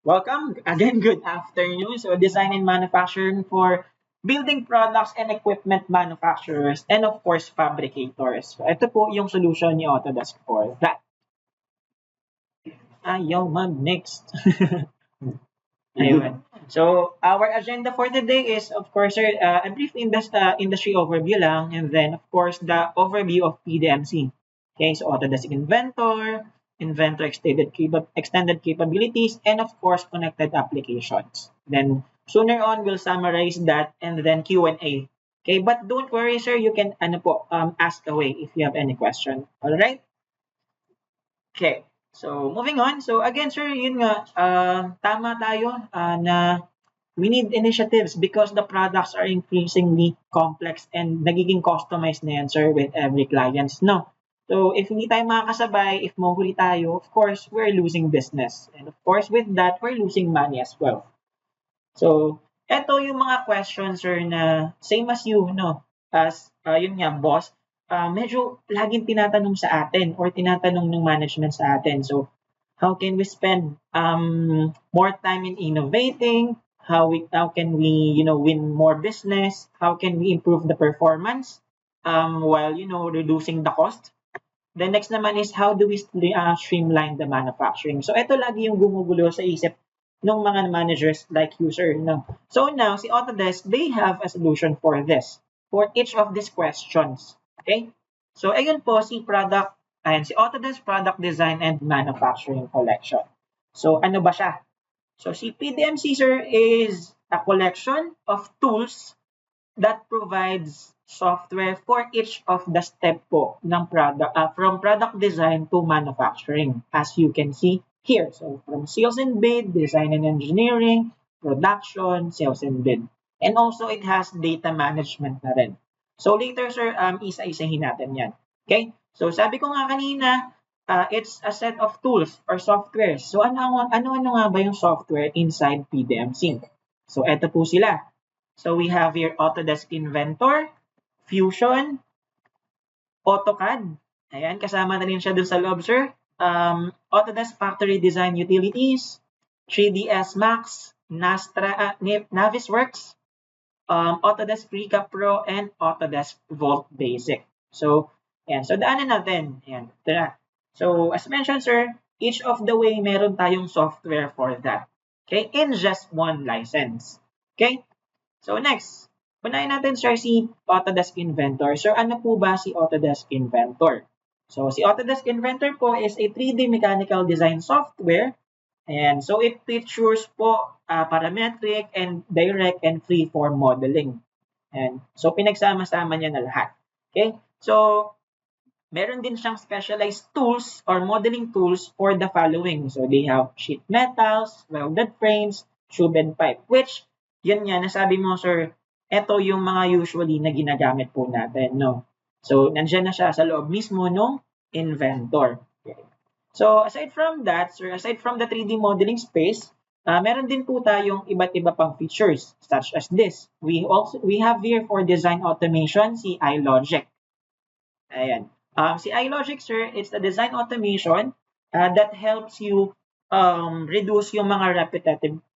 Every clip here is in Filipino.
Welcome again. Good afternoon. So, design and manufacturing for building products and equipment manufacturers and of course fabricators. So, ito po yung solution ni Autodesk for that. Ayaw mag-next. Ayun. So, our agenda for today is, of course, sir, a brief industry overview lang, and then, of course, the overview of PDMC. Okay, so Autodesk Inventor, Inventor extended capabilities, and of course, connected applications. Then, sooner on, we'll summarize that, and then Q&A. Okay, but don't worry, sir, you can ask away if you have any question. All right? Okay. So, moving on. So, again, sir, yun nga, tama tayo na we need initiatives because the products are increasingly complex and nagiging customized na yan, sir, with every clients, no? So, if hindi tayo makakasabay, if mahuli tayo, of course, we're losing business. And of course, with that, we're losing money as well. So, eto yung mga questions, sir, na same as you, no? As, yun nga, boss, medyo laging tinatanong sa atin or tinatanong ng management sa atin. So, how can we spend more time in innovating? How can we win more business? How can we improve the performance while reducing the cost? The next naman is how do we streamline the manufacturing? So ito lagi yung gumugulo sa isip ng mga managers like you, sir. No? So now, si Autodesk, they have a solution for this, for each of these questions. Okay? So ayun po si Autodesk Product Design and Manufacturing Collection. So ano ba siya? So si PDMC, sir, is a collection of tools that provides software for each of the step po ng product, from product design to manufacturing, as you can see here. So from sales and bid, design and engineering, production, sales and bid. And also it has data management na rin. So later, sir, isa-isahin natin yan. Okay? So sabi ko nga kanina, it's a set of tools or software. So ano nga ba yung software inside PDMC? So eto po sila. So we have here Autodesk Inventor, Fusion, AutoCAD. Ayan, kasama na rin siya dun sa loob, sir. Autodesk Factory Design Utilities, 3ds Max, Navisworks, Autodesk Recap Pro, and Autodesk Vault Basic. So, ayan. So, daanan natin. Ayan. Ito na. So, as mentioned, sir, each of the way, meron tayong software for that. Okay? In just one license. Okay? So, next. Punayin natin, sir, si Autodesk Inventor. So, ano po ba si Autodesk Inventor? So, si Autodesk Inventor po is a 3D mechanical design software. And so, it features po parametric and direct and free-form modeling. And so, pinagsama-sama niya na lahat. Okay? So, meron din siyang specialized tools or modeling tools for the following. So, they have sheet metals, welded frames, tube and pipe, which, yun nga, nasabi mo, sir, ito yung mga usually na ginagamit po natin, no? So, nandiyan na siya sa loob mismo ng Inventor. Okay. So, aside from that, sir, aside from the 3D modeling space, meron din po tayong iba't iba pang features such as this. We have here for design automation si iLogic. Ayan. Si iLogic, sir, it's the design automation that helps you reduce yung mga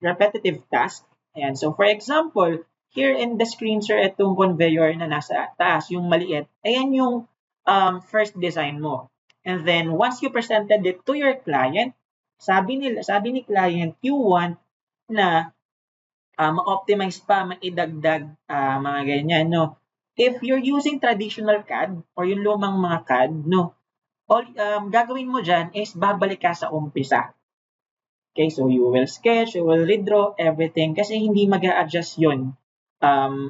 repetitive tasks. Ayan. So, for example, here in the screen, sir, itong conveyor na nasa taas, yung maliit, ayan yung first design mo. And then, once you presented it to your client, sabi ni client, you want na ma-optimize pa, maidagdag, mga ganyan, no? If you're using traditional CAD or yung lumang mga CAD, no, all gagawin mo dyan is babalik ka sa umpisa. Okay, so you will sketch, you will redraw everything kasi hindi mag-a-adjust yun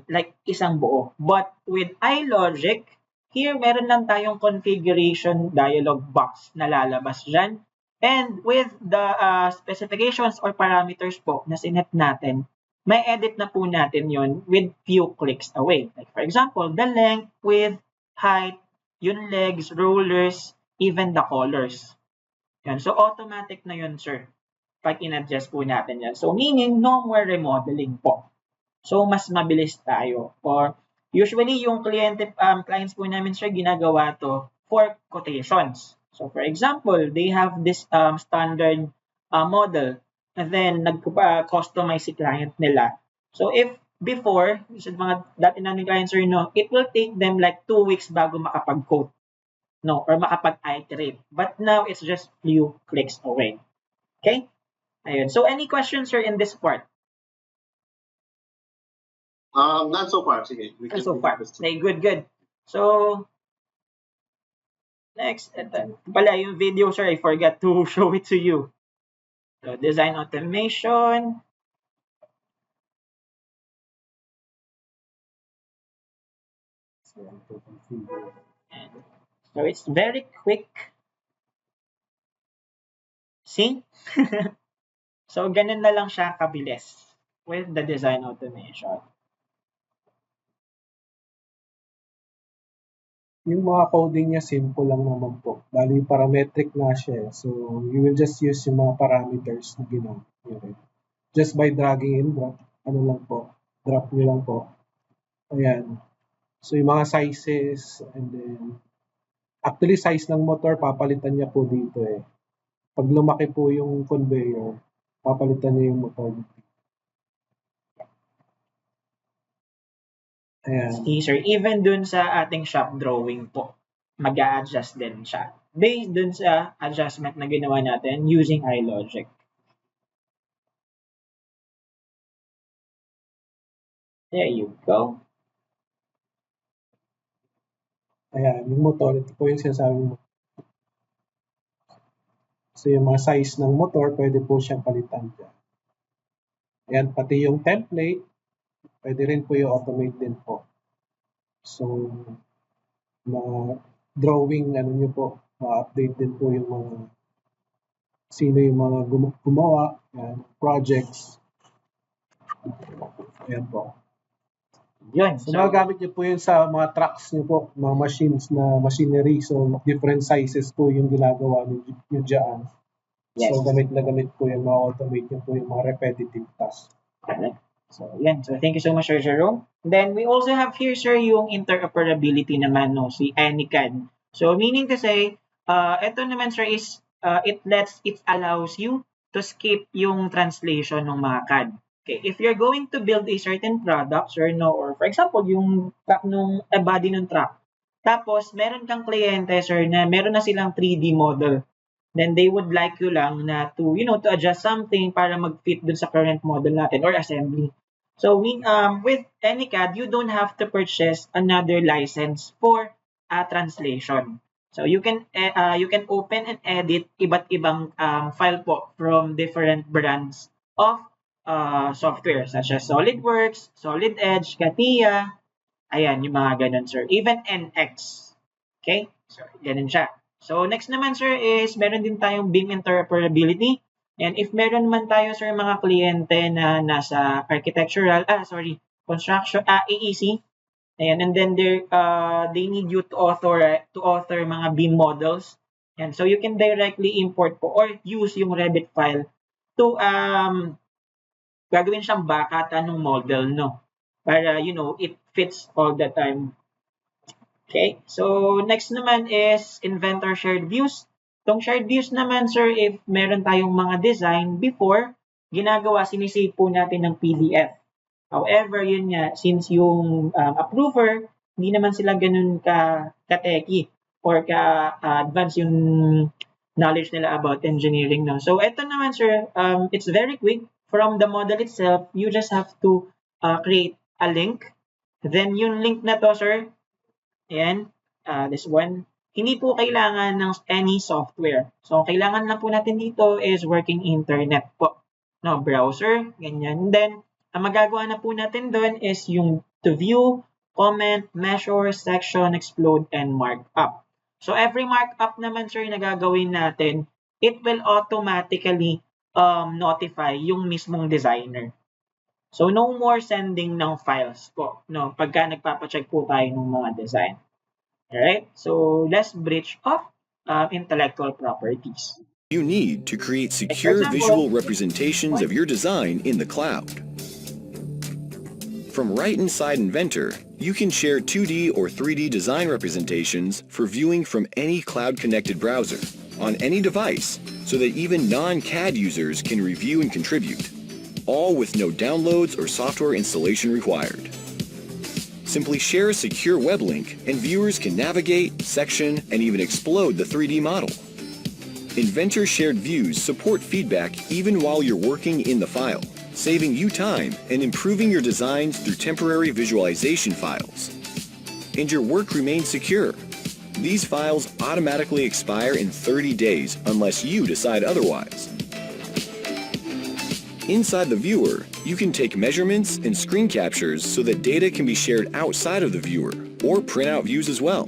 like isang buo. But with iLogic, here meron lang tayong configuration dialog box na lalabas dyan. And with the specifications or parameters po na sinet natin, may edit na po natin yon with few clicks away. Like for example, the length, width, height, yung legs, rollers, even the colors. Yan. So automatic na yun, sir, pag in-adjust po natin yan. So meaning, no more remodeling po. So, mas mabilis tayo. Or usually, yung clients po namin, sir, ginagawa to for quotations. So, for example, they have this standard model and then nag-customize si client nila. So if before, sa mga dati namin clients, sir, no, it will take them like 2 weeks bago makapag-quote, no, or makapag-iterate. But now, it's just few clicks away. Okay? Ayun. So, any questions, sir, in this part? Not so far. Sige. So far. Okay, good. So, next, ito pala yung video, sir, I forgot to show it to you. So, design automation. So, it's very quick. See? So, ganun na lang siya kabilis with the design automation. Yung mga coding niya, simple lang naman po. Bali, parametric na siya. So, you will just use yung mga parameters na ginamit nyo. Just by dragging and drop, drop nyo lang po. Ayan. So, yung mga sizes, and then, actually, size ng motor, papalitan niya po dito eh. Pag lumaki po yung conveyor, papalitan niya yung motor dito. Ayan. See, sir, even dun sa ating shop drawing po, mag-a-adjust din siya. Based dun sa adjustment na ginawa natin using iLogic. There you go. Ayan, yung motor, ito po yung sinasabing motor. So, yung mga size ng motor, pwede po siyang palitan dyan. Ayan, pati yung template, pwede rin po yung automate din po. So, mga drawing, nyo po, update din po yung mga sino yung mga gumawa, projects. Ayan po. Yun. So, magagamit nyo po yun sa mga trucks nyo po, mga machines na machinery. So, different sizes po yung ginagawa nyo dyan. Yes. So, gamit na gamit po yung mga automate nyo po yung mga repetitive tasks. Okay. So, yan. So, thank you so much, Sir Jerome. Then, we also have here, sir, yung interoperability naman, no, si AnyCAD. So, meaning to say, ito naman, sir, is, it allows you to skip yung translation ng mga CAD. Okay, if you're going to build a certain product, sir, no, or for example, yung truck nung body ng truck, tapos meron kang kliyente, sir, na meron na silang 3D model, then they would like you lang na to, to adjust something para mag-fit dun sa current model natin or assembly. So, with AnyCAD, you don't have to purchase another license for a translation. So, you can open and edit iba't ibang file po from different brands of software such as SolidWorks, Solid Edge, CATIA, ayan, yung mga ganun, sir. Even NX. Okay? So, ganun siya. So, next naman, sir, is meron din tayong BIM interoperability. And if meron man tayo, sir, mga kliyente na nasa construction, AEC, ayan, and then they need you to author mga BIM models. And so, you can directly import po or use yung Revit file to gagawin siyang bakatan ng model, no? Para, it fits all the time. Okay? So, next naman is Inventor Shared Views. Itong shared views naman, sir, if meron tayong mga design before, sinisave po natin ng PDF. However, yun nga, since yung approver, hindi naman sila ganun ka-techy or ka-advanced yung knowledge nila about engineering. No? So, ito naman, sir, it's very quick. From the model itself, you just have to create a link. Then, yung link na to, sir, ayan, this one, hindi po kailangan ng any software. So, kailangan lang po natin dito is working internet po. No, browser, ganyan. And then, ang magagawa na po natin doon is yung to view, comment, measure, section, explode, and markup. So, every markup naman, sir, na gagawin natin, it will automatically notify yung mismong designer. So, no more sending ng files po, no, pagka nagpapacheck po tayo ng mga design. Alright, so let's bridge of intellectual properties. You need to create secure visual representations of your design in the cloud. From right inside Inventor, you can share 2D or 3D design representations for viewing from any cloud-connected browser, on any device, so that even non-CAD users can review and contribute, all with no downloads or software installation required. Simply share a secure web link and viewers can navigate, section, and even explode the 3D model. Inventor shared views support feedback even while you're working in the file, saving you time and improving your designs through temporary visualization files. And your work remains secure. These files automatically expire in 30 days unless you decide otherwise. Inside the viewer, you can take measurements and screen captures so that data can be shared outside of the viewer or print out views as well.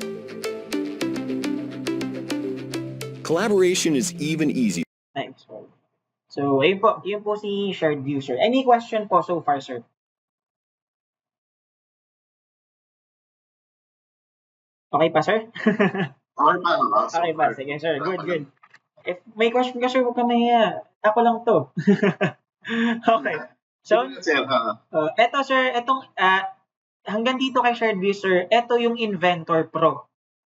Collaboration is even easier. Nice. So, yun po si shared view, sir. Any question po so far, sir? Okay pa, sir? Okay pa, Okay pa. Sige, sir. Good. If may question ka, sir, huwag ka mahiya. Ako lang to. Okay. So, eto, sir, hanggang dito kay shared view, sir, eto yung Inventor Pro.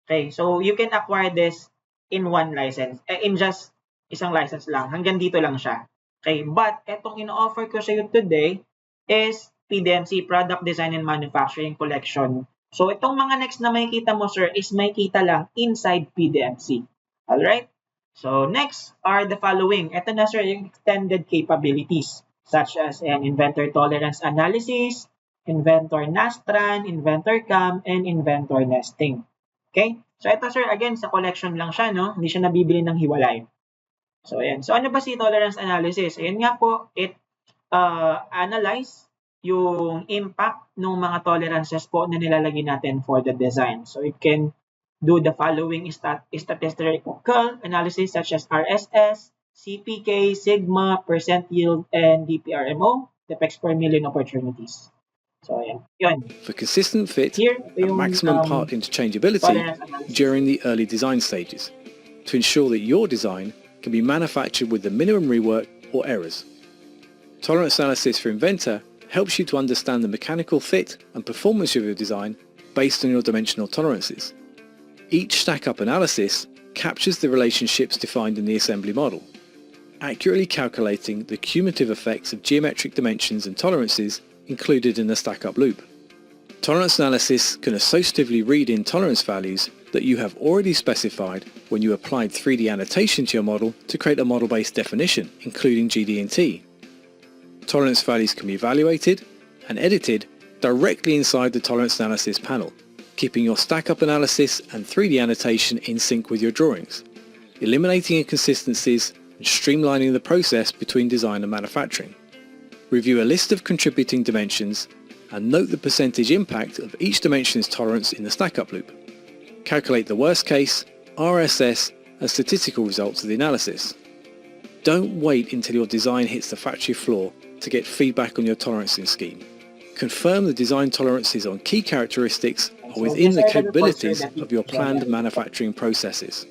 Okay, so you can acquire this in one license, in just isang license lang. Hanggang dito lang siya. Okay, but etong ino-offer ko sa you today is PDMC, Product Design and Manufacturing Collection. So itong mga next na makikita mo, sir, is makikita lang inside PDMC. Alright? So next are the following. Ito na, sir, yung extended capabilities such as an Inventor Tolerance Analysis, Inventor Nastran, Inventor CAM, and Inventor Nesting. Okay? So ito, sir, again, sa collection lang siya, no? Hindi siya nabibili ng hiwalay. So ayan. So ano ba si tolerance analysis? Ayan nga po, it analyze yung impact ng mga tolerances po na nilalagay natin for the design. So it can do the following statistical analysis such as RSS, CPK, sigma, percent yield, and DPRMO, defects per million opportunities. So ayan. Yun. For consistent fit Here, and yung, maximum part interchangeability tolerance analysis. during the early design stages, to ensure that your design can be manufactured with the minimum rework or errors. Tolerance analysis for Inventor helps you to understand the mechanical fit and performance of your design based on your dimensional tolerances. Each stack-up analysis captures the relationships defined in the assembly model, accurately calculating the cumulative effects of geometric dimensions and tolerances included in the stack-up loop. Tolerance analysis can associatively read in tolerance values that you have already specified when you applied 3D annotation to your model to create a model-based definition, including GD&T. Tolerance values can be evaluated and edited directly inside the tolerance analysis panel, keeping your stack-up analysis and 3D annotation in sync with your drawings, eliminating inconsistencies and streamlining the process between design and manufacturing. Review a list of contributing dimensions and note the percentage impact of each dimension's tolerance in the stack-up loop. Calculate the worst case, RSS and statistical results of the analysis. Don't wait until your design hits the factory floor to get feedback on your tolerancing scheme. Confirm the design tolerances on key characteristics are within the capabilities of your planned manufacturing processes.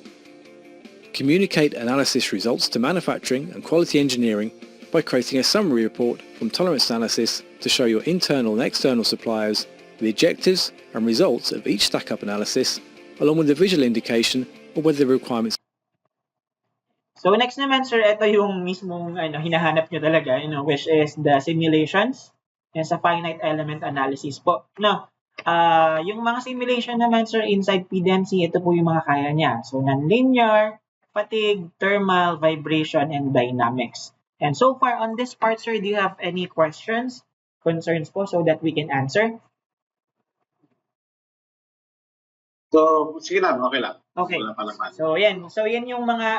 Communicate analysis results to manufacturing and quality engineering by creating a summary report from tolerance analysis to show your internal and external suppliers the objectives and results of each stack-up analysis, along with a visual indication of whether the requirements. So next naman, sir, ito yung mismong hinahanap nyo talaga, which is the simulations and sa finite element analysis po. Now, yung mga simulation naman, sir, inside PDMC, ito po yung mga kaya niya. So nonlinear, fatigue, thermal, vibration, and dynamics. And so far on this part, sir, do you have any questions, concerns po so that we can answer? So, sige lang, okay lang. Okay. Wala pa naman. So, yan. So, yan yung mga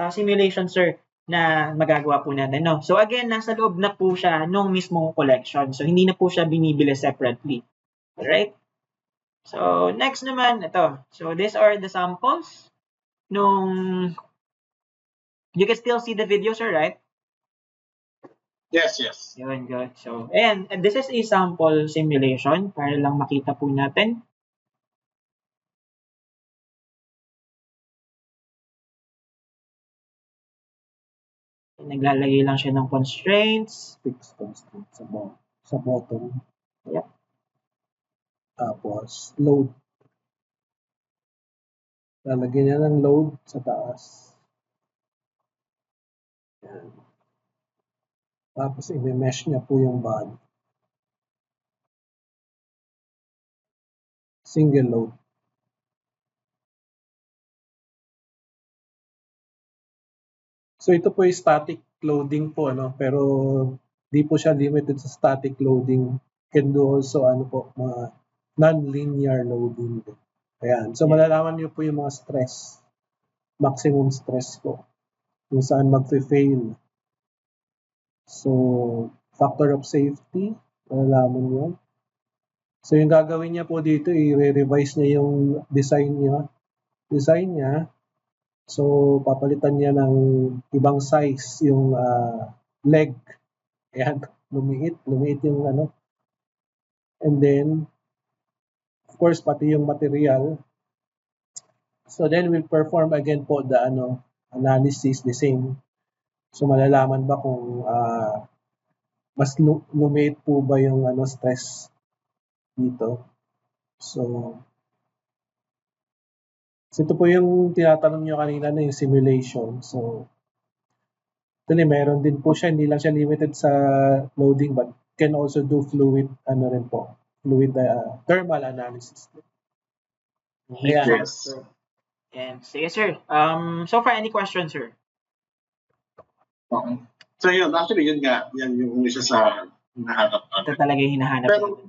simulation, sir, na magagawa po natin. No? So, again, nasa loob na po siya nung mismong collection. So, hindi na po siya binibili separately. Alright? So, next naman, ito. So, these are the samples nung... You can still see the video, sir, right? Yes. Yun, good. So, ayan. This is a sample simulation para lang makita po natin. Naglalagay lang siya ng constraints. Fixed constant sa bottom. Yep. Tapos, load. Lalagyan niya ng load sa taas. Yan. Tapos i-mesh niya po yung body. Single load. So ito po yung static loading po, ano, pero di po siya limited sa static loading. Can do also mga non-linear loading. Ayan. So malalaman niyo po yung mga stress. Maximum stress po. Kung saan magfe-fail. So factor of safety, malalaman niyo. So yung gagawin niya po dito, i-revise niya yung design niya. So, papalitan niya ng ibang size yung leg. Ayan, lumiit yung ano. And then, of course, pati yung material. So, then we'll perform again po the analysis, the same. So, malalaman ba kung mas lumiit po ba yung stress dito. So, ito po yung tinatanong nyo kanina na yung simulation. So, actually, meron din po siya. Hindi lang siya limited sa loading but can also do fluid thermal analysis. Yeah. Yes. And sige, sir. So far, any questions, sir? Okay. So yun, actually yun nga, yan yung isa sa hinahanap Ito natin. talaga yung hinahanap. Pero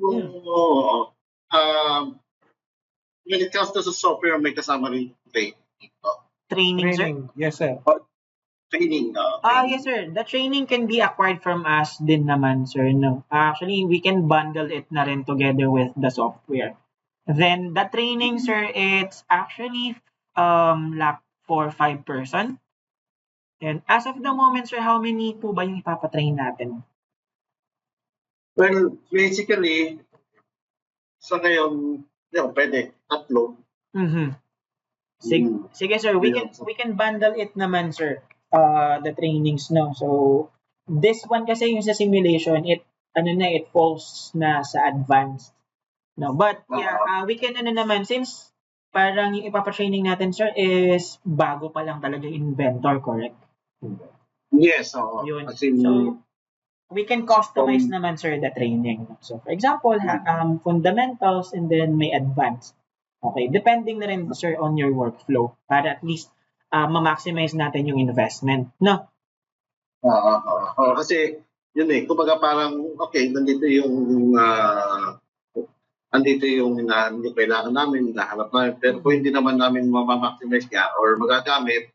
when it comes to sa software, may kasama rin Training, sir? Yes, sir. Training. Yes, sir. The training can be acquired from us din naman, sir. No? Actually, we can bundle it na rin together with the software. Then, the training, sir, it's actually locked for 5 person. And as of the moment, sir, how many po ba yung ipapatrain natin? Well, basically, sa ngayon, pwede, 3. Mm-hmm. Sige, sir, we can bundle it naman, sir. The trainings, no. So this one kasi yung sa simulation, it falls na sa advanced, no. But yeah, we can naman, since parang yung ipapatraining natin, sir, is bago pa lang talaga inventor, correct? Yes, Yun. as in, So we can customize naman, sir, the training. So for example, fundamentals and then may advanced. Okay, depending na rin, sir, on your workflow para at least ma-maximize natin yung investment, no? Kasi yun kumbaga parang nandito yung kailangan namin, nahanap namin, pero kung hindi naman namin ma-maximize niya or magagamit,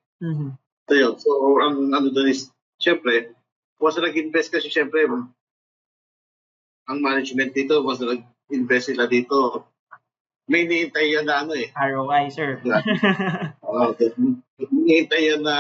so yun. So ang doon is, syempre, once na nag-invest kasi syempre, ang management dito, once na nag-invest sila dito, may hinihintay yan na ROI, sir. Hinihintay yan na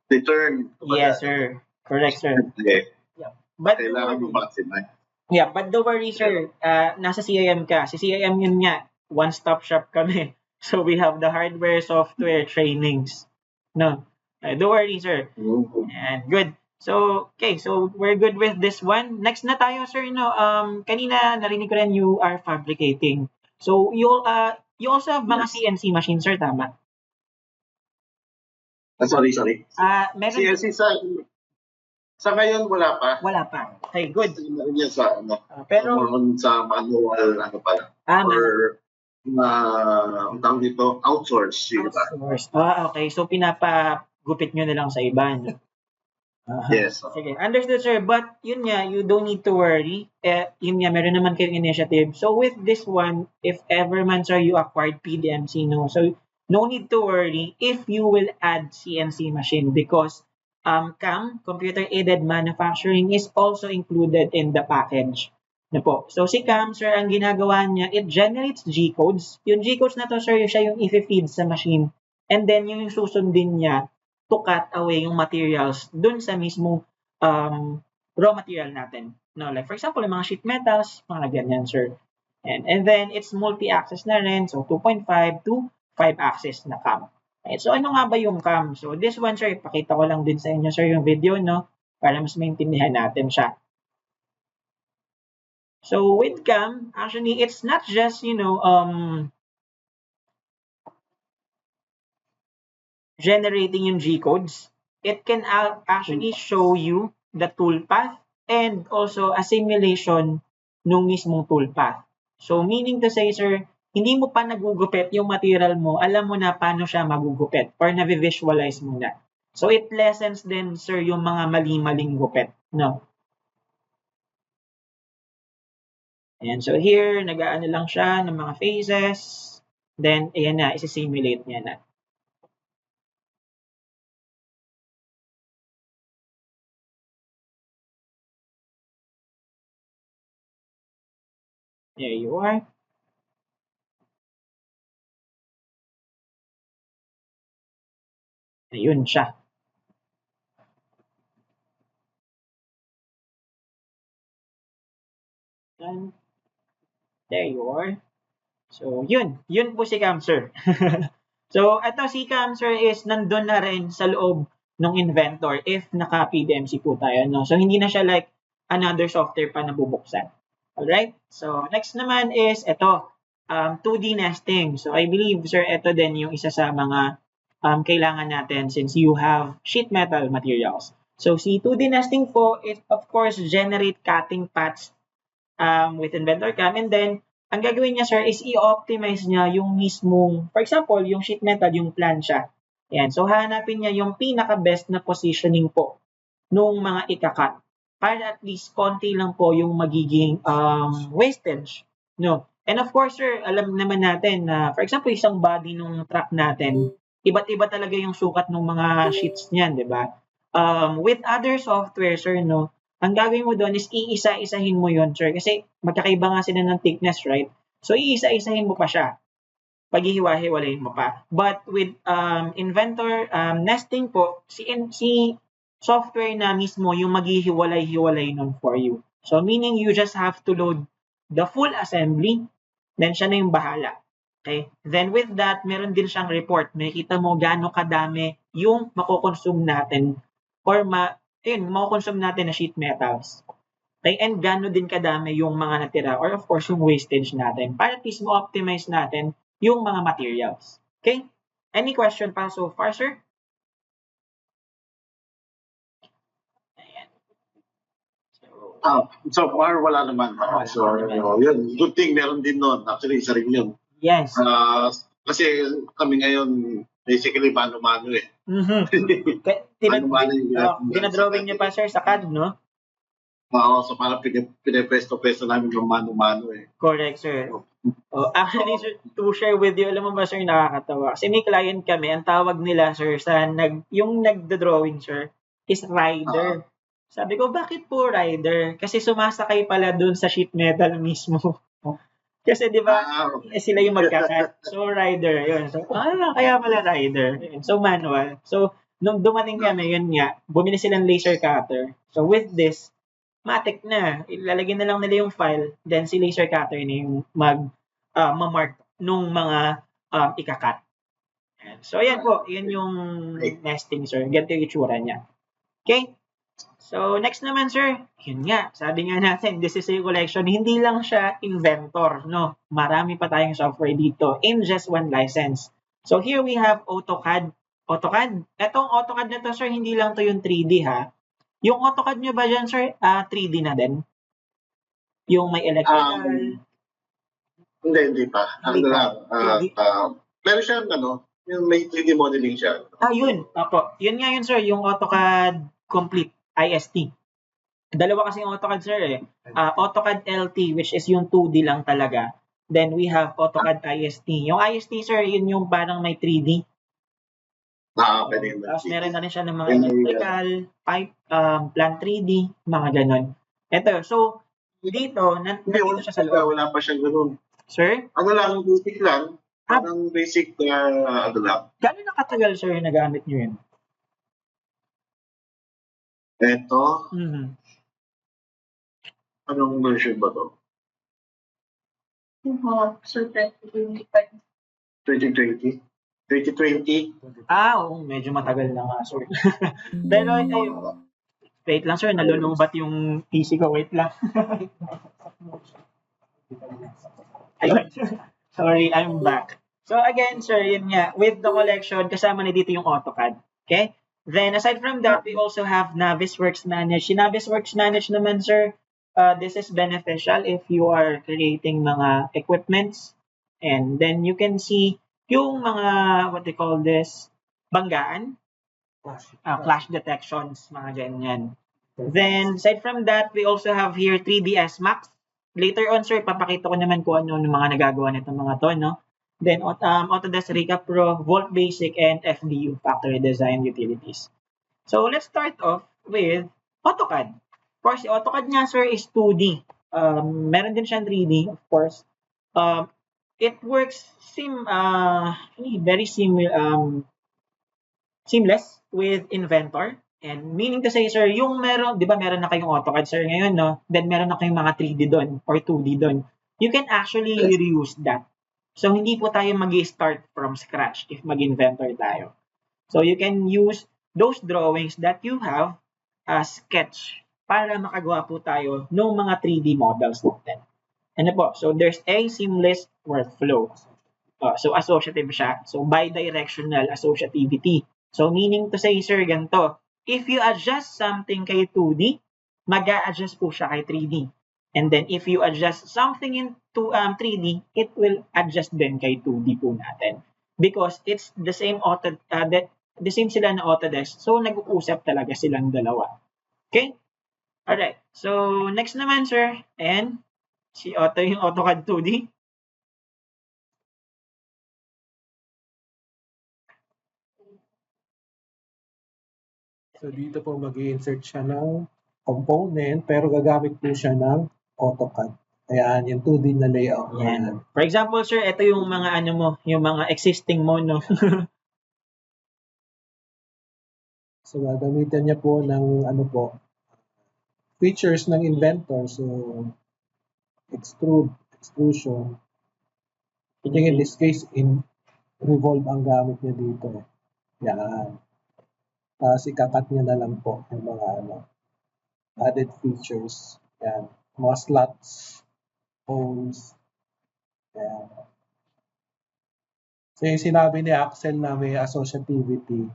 return. Yes, sir. Correct, sir. Yeah. But Kailangan mo maximize. Yeah, but don't worry, sir. Nasa CIM ka. Si CIM yun nga. One-stop shop kami. So we have the hardware, software, trainings. No. Don't worry, sir. And good. So, okay. So, we're good with this one. Next na tayo, sir. No, kanina narinig ko rin you are fabricating. So, you also have mga CNC machines, sir. Tama? Sorry. Meron CNC sa ngayon wala pa. Wala pa. Okay, good. Yan sa Pero more on sa manual pala. Or ang tawag dito, outsource. Okay. So, pinapagupit nyo na lang sa iba. No? Yes. Sige, understood, sir. But yun nga, you don't need to worry. Yun nga, meron naman kayong initiative. So with this one, if ever man, sir, you acquired PDMC, no? So no need to worry if you will add CNC machine because CAM, Computer-Aided Manufacturing, is also included in the package. Na po. So si CAM, sir, ang ginagawa niya, it generates G-codes. Yung G-codes na to, sir, siya yung i-feed sa machine. And then yung susundin niya to cut away yung materials dun sa mismong raw material natin. No, like for example, yung mga sheet metals, mga ganyan, sir. And then it's multi-axis na rin, so 2.5 to 5-axis na cam. Okay, so ano nga ba yung cam? So this one, sir, ipakita ko lang din sa inyo, sir, yung video, no, para mas maintindihan natin siya. So with cam, actually, it's not just, generating yung G-codes, it can actually show you the toolpath and also a simulation nung mismong toolpath. So, meaning to say, sir, hindi mo pa nagugupit yung material mo, alam mo na paano siya magugupit or na-visualize mo na. So, it lessens din, sir, yung mga mali-maling gupit. No? Ayan, so here, nag-aano lang siya ng mga phases. Then, ayan na, isi-simulate niya na. There you are. Ayun siya. And there you are. So, yun po si Camsir. So, ito si Camsir is nandun na rin sa loob ng Inventor if naka-PDMC po tayo. No? So, hindi na siya like another software pa na bubuksan. Alright? So, next naman is ito, 2D nesting. So, I believe, sir, ito din yung isa sa mga kailangan natin since you have sheet metal materials. So, si 2D nesting po, it of course generate cutting paths with Inventor Cam, and then ang gagawin niya, sir, is i-optimize niya yung mismong, for example, yung sheet metal, yung plancha. Ayan. So, hanapin niya yung pinaka-best na positioning po nung mga ikakat para at least konti lang po yung magiging wastage. No? And of course, sir, alam naman natin na, for example, isang body ng truck natin, iba't iba talaga yung sukat ng mga sheets niyan, di ba? With other software, sir, no, ang gagawin mo doon is iisa-isahin mo yun, sir. Kasi magkakaiba nga sila ng thickness, right? So, iisa-isahin mo pa siya. Paghihiwa-hiwalayin mo pa. But with Inventor nesting po, si software na mismo yung maghihiwalay-hiwalay nun for you. So, meaning you just have to load the full assembly, then siya na yung bahala. Okay? Then with that, meron din siyang report. Makikita mo gaano kadami yung makukonsume natin or makukonsume natin na sheet metals. Okay? And gaano din kadami yung mga natira or of course yung wastage natin para at least mo-optimize natin yung mga materials. Okay? Any question pa so far, sir? Ayan. So far, wala naman. Yun. Good thing meron din nun. Actually, isa rin yun. Yes. Kasi kami ngayon, basically, mano-mano eh. Dinadrawing niyo pa, sir, sa CAD, no? Oo, so parang pinepesto-pesto namin yung mano-mano eh. Correct, sir. Actually, sir, to share with you, alam mo ba, sir, nakakatawa. Kasi may client kami, ang tawag nila, sir, yung nagda-drawing, sir, is rider. Sabi ko, bakit po rider? Kasi sumasakay pala dun sa sheet metal mismo. Kasi di ba, sila yung magkakat. So, rider, yun. So, kaya pala rider. So, manual. So, nung dumating kami, yun nga, bumili silang laser cutter. So, with this, matik na. Ilalagay na lang nila yung file, then si laser cutter na yung ma-mark nung mga ikakat. So, ayan po. Yan yung nesting, sir. Ganito yung itsura niya. Okay? So, next naman, sir, yun nga, sabi nga natin, this is a collection, hindi lang siya Inventor, no? Marami pa tayong software dito in just one license. So, here we have AutoCAD. AutoCAD. Etong AutoCAD na to, sir, hindi lang to yung 3D, ha? Yung AutoCAD nyo ba dyan, sir, 3D na din? Yung may electrical? Hindi pa. Meron siya, yung may 3D modeling siya. Yun. Apo. Yun nga yun, sir, yung AutoCAD Complete. IST. Dalawa kasi yung AutoCAD, sir, eh. AutoCAD LT, which is yung 2D lang talaga. Then we have AutoCAD IST. Yung IST, sir, yun yung parang may 3D. Pwede. Tapos meron na rin siya ng mga electrical, pipe, plant 3D, mga ganon. Ito, so, dito, nandito siya sa loob. Wala pa siyang ganun. Sir? Ano lang, basic lang. Parang basic, lang. Gano'n nakatagal, sir, nagamit nyo yun? Ito? Anong version ba to? Sir, 2020. 2020? 2020? Oo, medyo matagal na nga, sir. Pero, wait lang, sir, nalulubat yung PC ko. Wait lang. Ayun. Sorry, I'm back. So again, sir, yun nga, with the collection, kasama na dito yung AutoCAD. Okay? Then, aside from that, we also have Navisworks Manage. Si Navisworks Manage naman, sir, this is beneficial if you are creating mga equipments. And then you can see yung mga, what they call this, banggaan, clash detections, mga ganyan. Then, aside from that, we also have here 3ds Max. Later on, sir, papakita ko naman kung ano yung mga nagagawa nitong mga to, no? Then, Autodesk Recap Pro, Volt Basic, and FDU, Factory Design Utilities. So, let's start off with AutoCAD. Of course, si AutoCAD nga, sir, is 2D. Meron din siyang 3D, of course. It works very seamless with Inventor. And meaning to say, sir, yung meron, di ba meron na kayong AutoCAD, sir, ngayon, no? Then meron na kayong mga 3D doon or 2D doon. You can actually reuse that. So, hindi po tayo mag-start from scratch if mag-inventor tayo. So, you can use those drawings that you have as sketch para makagawa po tayo ng mga 3D models natin. Ano po? So, there's a seamless workflow. So, associative siya. So, bidirectional associativity. So, meaning to say, sir, ganito. If you adjust something kay 2D, mag-a-adjust po siya kay 3D. And then, if you adjust something into 3D, it will adjust din kay 2D po natin. Because it's the same the same sila na Autodesk. So, nag-uusap talaga silang dalawa. Okay? Alright. So, next naman, sir. And, yung AutoCAD 2D. So, dito po mag-i-insert siya ng component, pero gagamit po siya ng AutoCAD. Ayan, yung 2D na layout. Yan. For example, sir, ito yung mga yung mga existing mo, no? So, gagamitan niya po ng features ng Inventor. So, extrusion. I think in this case, revolve ang gamit niya dito. Yan. Tapos ikakat niya na lang po yung mga added features. Yan. Mga slots, holes. Yan. So yung sinabi ni Axel na may associativity,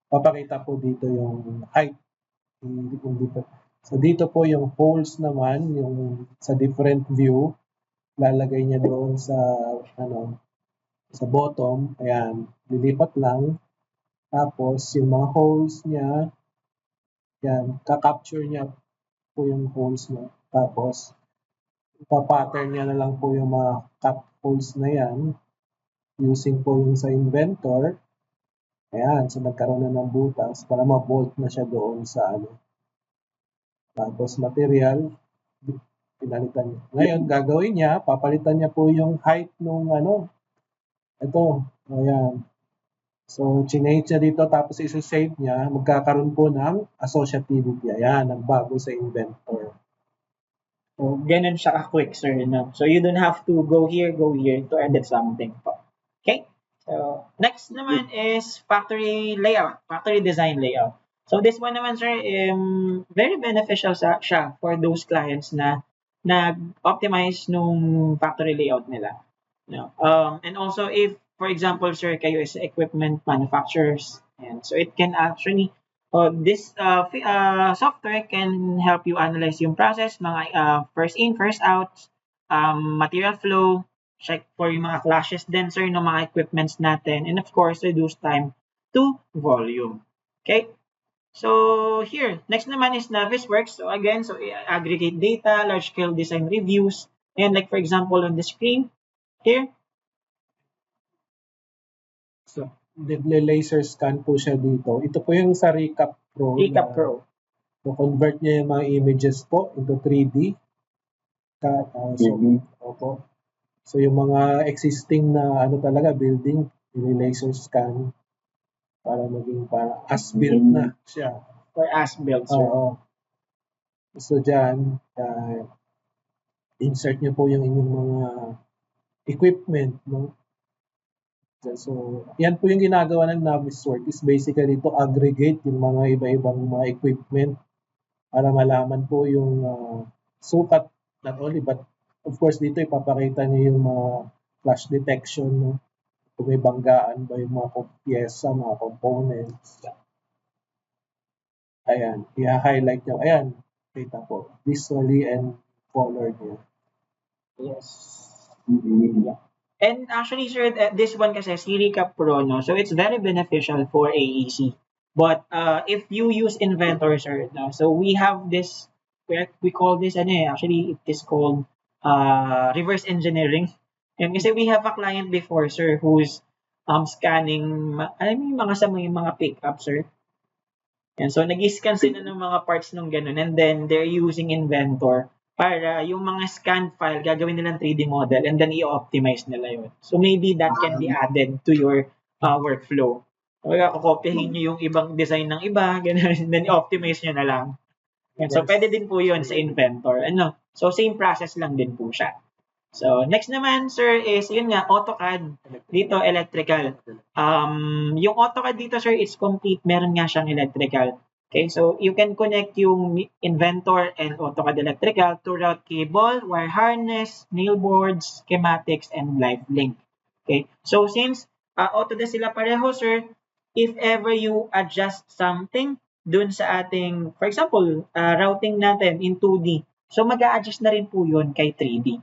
papakita po dito yung height. So dito po yung holes naman, yung sa different view, lalagay niya doon sa sa bottom. Ayan, lilipat lang. Tapos, yung mga holes niya, yan, kakapture niya po yung holes niya. Tapos, ipapattern niya na lang po yung mga cut holes na yan using po yung sa Inventor. Ayan, so nagkaroon na ng butas para ma-bolt na siya doon sa Tapos, material, pinalitan niya. Ngayon, gagawin niya, papalitan niya po yung height nung ito, ayan. So, chinage niya dito tapos isusave niya, magkakaroon po ng associativity. Ayan, nagbago sa Inventor. So, ganun siya ka-quick, sir. No? So, you don't have to go here to edit something po. Okay? So, next naman is factory layout, factory design layout. So, this one naman, sir, very beneficial siya for those clients na nag-optimize nung factory layout nila. No? And also, if for example, sir, kayo is equipment manufacturers, and so it can actually, this software can help you analyze yung process, mga first in, first out, material flow, check for yung mga clashes din, sir, ng mga equipments natin, and of course, reduce time to volume. Okay? So, here, next naman is Navisworks. So, again, so aggregate data, large-scale design reviews, and like, for example, on the screen, here, so, laser scan po siya dito. Ito po yung sa Recap Pro. Recap Pro. So, convert niya yung mga images po into 3D. So, yung mga existing na talaga building, laser scan para maging as-built na siya. Or as-built, sir. So, dyan, insert niyo po yung inyong mga equipment, no? So, yan po yung ginagawa ng Navisworks is basically to aggregate yung mga iba-ibang mga equipment para malaman po yung sukat, not only, but of course dito ipapakita niyo yung mga clash detection, no? kung may banggaan ba yung mga pyesa, mga components. Ayan, i-highlight nyo. Ayan, kita po, visually and color niya. Yes. Yeah. And actually, sir, this one kasi, SiriCap Pro, no? So it's very beneficial for AEC. But if you use Inventor, sir, no? So we have this, we call this, actually, it is called reverse engineering. And kasi we have a client before, sir, who's scanning, alam mo yung mga pickup, sir. And so, nag-scan sila ng mga parts nung ganun, and then they're using Inventor para yung mga scan file, gagawin nilang 3D model, and then i-optimize nila yun. So, maybe that can be added to your workflow. Kaya kakopyahin nyo yung ibang design ng iba, ganun, and then i-optimize nyo na lang. And so, pwede din po yun sa Inventor. So, same process lang din po siya. So, next naman, sir, is, yun nga, AutoCAD. Dito, electrical. Yung AutoCAD dito, sir, it's complete. Meron nga siyang electrical. Okay, so you can connect yung Inventor and AutoCAD electrical to route cable, wire harness, nail boards, schematics, and live link. Okay, so since Autodesk sila pareho, sir, if ever you adjust something dun sa ating, for example, routing natin in 2D, so mag-a-adjust na rin po yun kay 3D.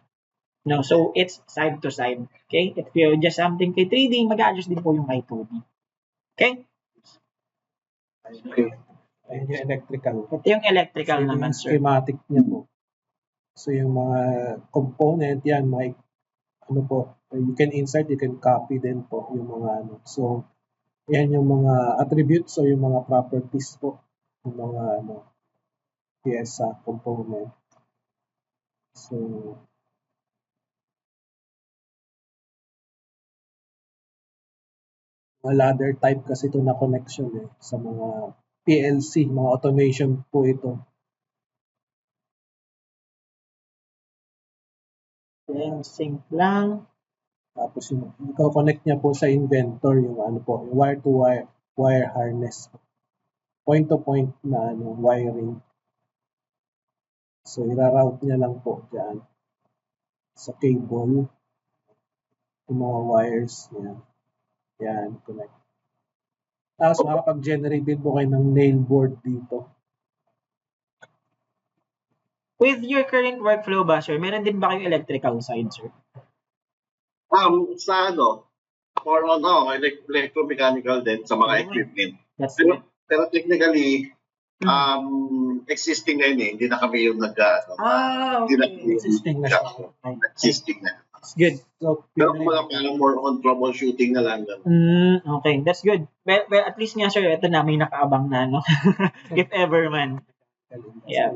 No, so it's side to side. Okay? If you adjust something kay 3D, mag-a-adjust din po yung kay 2D. Okay? Ayun yung electrical. Ito yung electrical so, naman, sir. Schematic niya po. So yung mga component yan, mga you can insert, you can copy din po yung mga So yan yung mga attributes o yung mga properties po yung mga pyesa, component. So mga ladder type kasi ito na connection sa mga PLC, mga automation po ito. Then, sync lang. Tapos yung i-connect niya po sa Inventor yung yung wire-to-wire wire harness. Point-to-point na wiring. So, ira-route niya lang po dyan sa cable yung mga wires niya. Yan, connect. Tapos makapag-generate din po kayo ng nail board dito. With your current workflow ba, sir, meron din ba kayong electrical side, sir? Sa more on electromechanical din sa mga equipment. Pero technically, existing na yun Hindi na kami yung existing na siya. Existing na. Good. So, pero parang more on troubleshooting na lang. Okay, that's good. Well, at least nga, sir, ito na, may nakaabang na, no? If ever man. Yeah,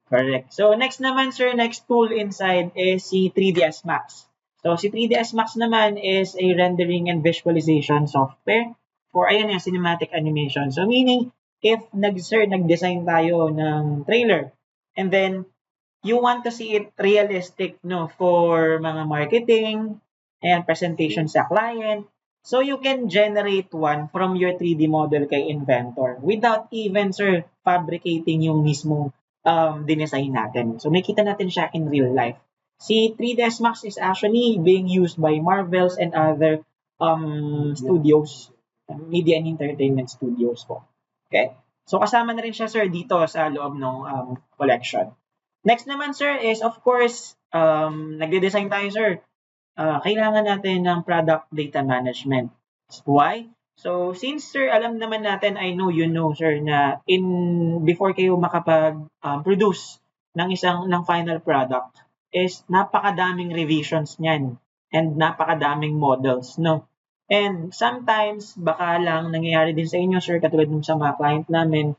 correct. So, next naman, sir, next tool inside is si 3ds Max. So, si 3ds Max naman is a rendering and visualization software for, cinematic animation. So, meaning, if nag-design tayo ng trailer, and then, you want to see it realistic, for mga marketing and presentation sa client. So, you can generate one from your 3D model kay Inventor without even, sir, fabricating yung mismong dinesign natin. So, makita natin siya in real life. Si 3ds Max is actually being used by Marvels and other studios, media and entertainment studios po. Okay? So, kasama na rin siya, sir, dito sa loob ng collection. Next naman, sir, is of course, nagde-design tayo, sir. Kailangan natin ng product data management. Why? So, since, sir, alam naman natin, I know you know, sir, na before kayo makapag-produce ng final product, is napakadaming revisions niyan and napakadaming models, no? And sometimes, baka lang nangyayari din sa inyo, sir, katulad nung sa mga client namin,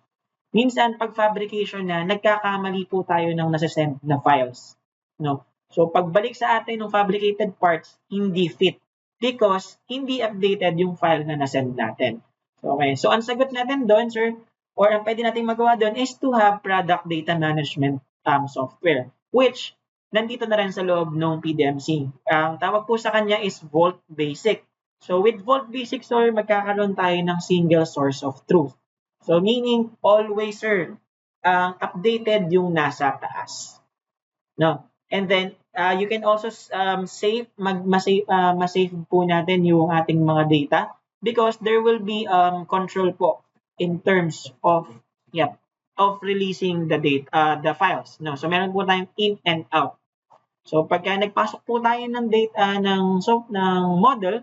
minsan, pag fabrication na, nagkakamali po tayo ng nasasend na files. No? So, pagbalik sa atin ng fabricated parts, hindi fit because hindi updated yung file na nasend natin. So, okay. So, ang sagot natin doon, sir, or ang pwede natin magawa doon is to have product data management software, which nandito na rin sa loob ng PDMC. Ang tawag po sa kanya is Vault Basic. So, with Vault Basic, sir, magkakaroon tayo ng single source of truth. So, meaning, always, sir, updated yung nasa taas. No? And then, you can also save, masave po natin yung ating mga data because there will be control po in terms of releasing the data, the files. No, so meron po tayong in and out. So pagka nagpasok po tayo ng data ng model,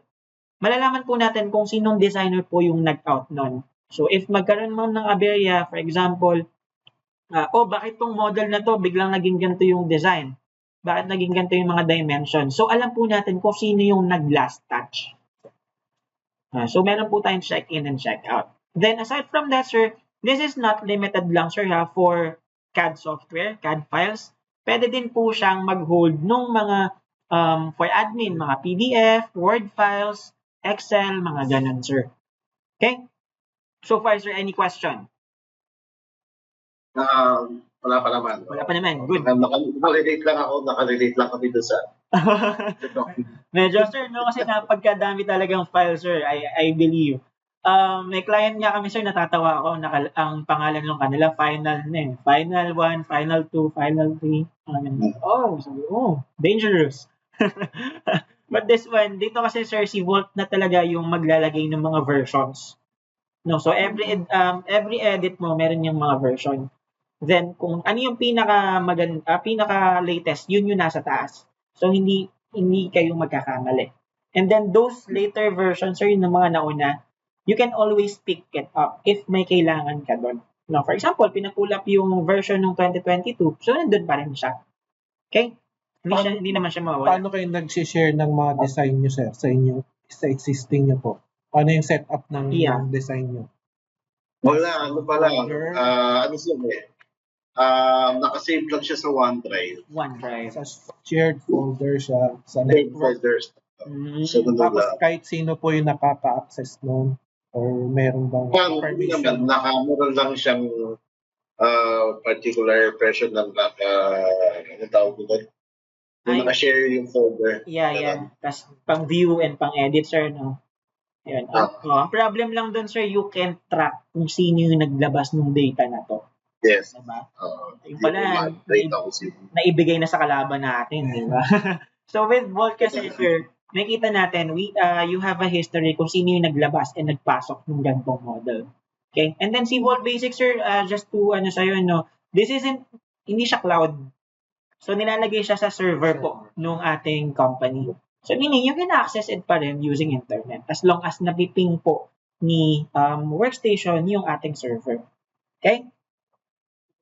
malalaman po natin kung sinong designer po yung nag-out nun. So if magkaroon mo ng aberya, for example, bakit tong model na to biglang naging ganito yung design? Bakit naging ganito yung mga dimensions? So alam po natin kung sino yung nag-last touch. So meron po tayong check-in and check-out. Then aside from that, sir, this is not limited lang, sir, for CAD software, CAD files. Pwede din po siyang mag-hold nung mga for admin, mga PDF, Word files, Excel, mga ganun, sir. Okay? So far, sir, any question? Wala pa naman. Wala pa naman. Good. Nakarelate lang kami doon sa... Medyo, sir, no? Kasi napagkadami talagang file, sir. I believe. May client nga kami, sir, natatawa ako. Ang pangalan ng kanila, Final na eh. Final 1, Final 2, Final 3. Dangerous. But this one, dito kasi, sir, si Volt na talaga yung maglalagay ng mga versions. No, so every edit mo, meron yung mga version. Then, kung ano yung pinaka-latest, yun yung nasa taas. So, hindi kayo magkakamali. And then, those later versions, sir, yung mga nauna, you can always pick it up if may kailangan ka doon. No, for example, pinapull up yung version ng 2022, so nandun pa rin siya. Okay? Hindi naman siya mawawala. Paano kayo nag-share ng mga design nyo, sir, sa existing nyo po? Paano yung setup ng design nyo? Wala, ano siya nakasave lang siya sa OneDrive. Sa shared folder siya sa network. Tapos kahit sino po yung nakaka-access nun or meron bang permission? Meron lang siyang particular version ng tawag doon. Naka-share yung folder. Tapos pang-view and pang-edit, sir, no? Yun. Ang problem lang doon, sir, you can track kung sino yung naglabas ng data na to. Yes. Diba? Yung pala, naibigay na sa kalaban natin, diba? So with Volt kasi, sir, makita natin, you have a history kung sino yung naglabas and nagpasok ng ganitong model. Okay? And then si Volt Basic, sir, just to, this hindi siya cloud. So nilalagay siya sa server po nung ating company. So meaning, you can access it pa rin using internet as long as napiping po ni workstation yung ating server. Okay?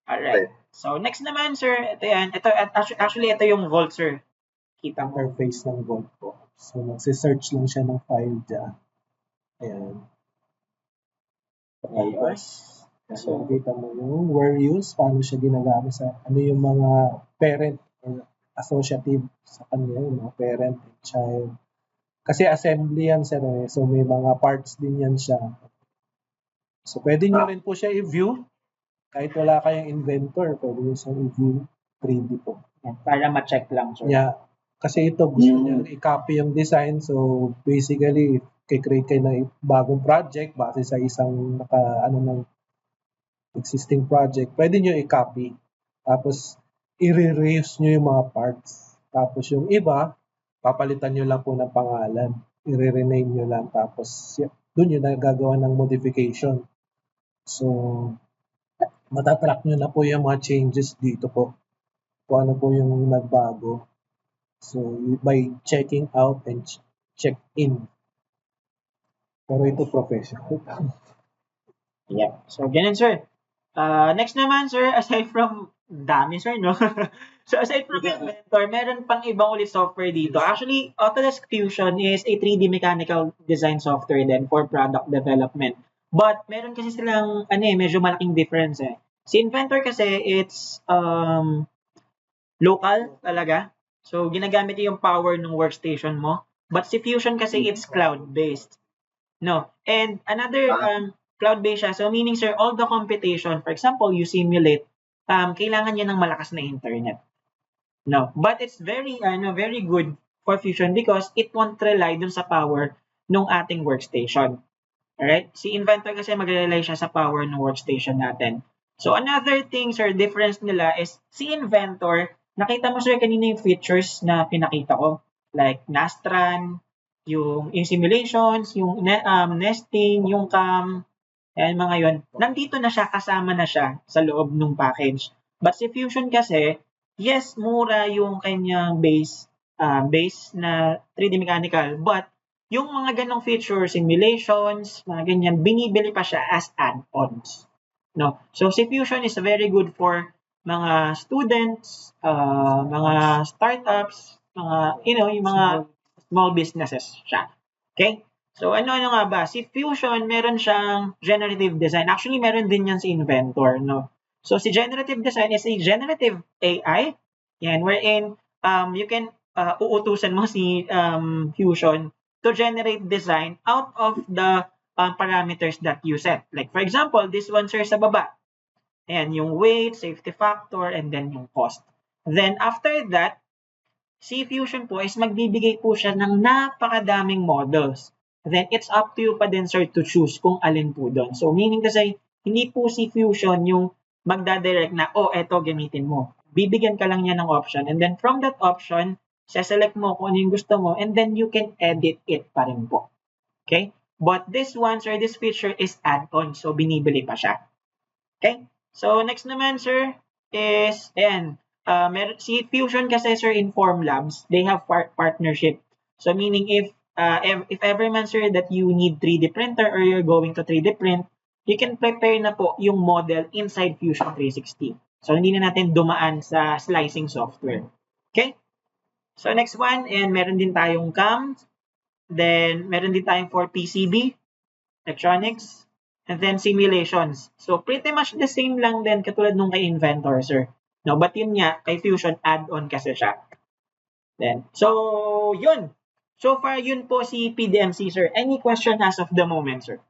Alright. So next naman, sir, ito yan. Actually, ito yung Volt, sir. Kita mo. Interface ng Volt po. So magsi-search lang siya ng file dyan. Ayan. Ayos. So, kita mo yung where use, paano siya ginagamit sa, ano yung mga parent or associative sa kanya, yung mga parent and child. Kasi assembly yan, sir. So, may mga parts din yan siya. So, pwede nyo rin po siya i-view. Kahit wala kayong inventor, pwede nyo siya i-view 3D po. Para ma-check lang, sir. Yeah. Kasi ito, gusto nyo i-copy yung design. So, basically, i-create kayo ng bagong project base sa isang ng existing project, pwede nyo i-copy. Tapos, i-reuse nyo yung mga parts. Tapos, yung iba, papalitan nyo lang po ng pangalan. I-rename nyo lang. Tapos, doon nyo nagagawa ng modification. So, matatrack nyo na po yung mga changes dito po. Kung ano po yung nagbago. So, by checking out and check in. Pero ito professional. Yeah. So, ganun, sir. Next naman, sir, aside from dami, sir, no? So, aside from Inventor, meron pang ibang ulit software dito. Actually, Autodesk Fusion is a 3D mechanical design software din for product development. But, meron kasi silang, medyo malaking difference, eh. Si Inventor kasi, it's local talaga. So, ginagamit yung power ng workstation mo. But si Fusion kasi, it's cloud-based. No? And another cloud-based siya. So, meaning, sir, all the computation, for example, you simulate, kailangan niya ng malakas na internet. No? But it's very good for Fusion because it won't rely dun sa power ng ating workstation. Alright? Si Inventor kasi mag-rely siya sa power ng workstation natin. So, another thing, sir, difference nila is si Inventor, nakita mo, sir, kanina yung features na pinakita ko. Like Nastran, yung simulations, yung nesting, yung cam, ayan, mga yon. Nandito na siya, kasama na siya sa loob ng package. But si Fusion kasi, yes, mura yung kanyang base na 3D mechanical, but yung mga ganong features, simulations, mga ganyan, binibili pa siya as add-ons. No? So si Fusion is very good for mga students, mga startups, mga, yung mga small businesses siya. Okay? So ano nga ba? Si Fusion, meron siyang generative design. Actually, meron din yan si Inventor, no? So si generative design is a generative AI, yan, wherein you can uutusan mo si Fusion to generate design out of the parameters that you set. Like for example, this one, sir, sa baba. Ayan, yung weight, safety factor, and then yung cost. Then after that, si Fusion po is magbibigay po siya ng napakadaming models. Then it's up to you pa din, sir, to choose kung alin po doon. So meaning kasi, hindi po si Fusion yung magdadirect na, eto gamitin mo. Bibigyan ka lang niya ng option. And then from that option, select mo kung ano yung gusto mo, and then you can edit it pa rin po. Okay? But this one, sir, this feature is add-on. So, binibili pa siya. Okay? So, next naman, sir, is, si Fusion kasi, sir, in Formlabs, they have partnership. So, meaning if ever man, sir, that you need 3D printer or you're going to 3D print, you can prepare na po yung model inside Fusion 360. So, hindi na natin dumaan sa slicing software. Okay? So, next one, and meron din tayong CAM. Then, meron din tayong for PCB, electronics, and then simulations. So, pretty much the same lang din katulad nung kay Inventor, sir. No, but yun nga, kay Fusion, add-on kasi siya. Then, so, yun. So far, yun po si PDMC, sir. Any question as of the moment, sir?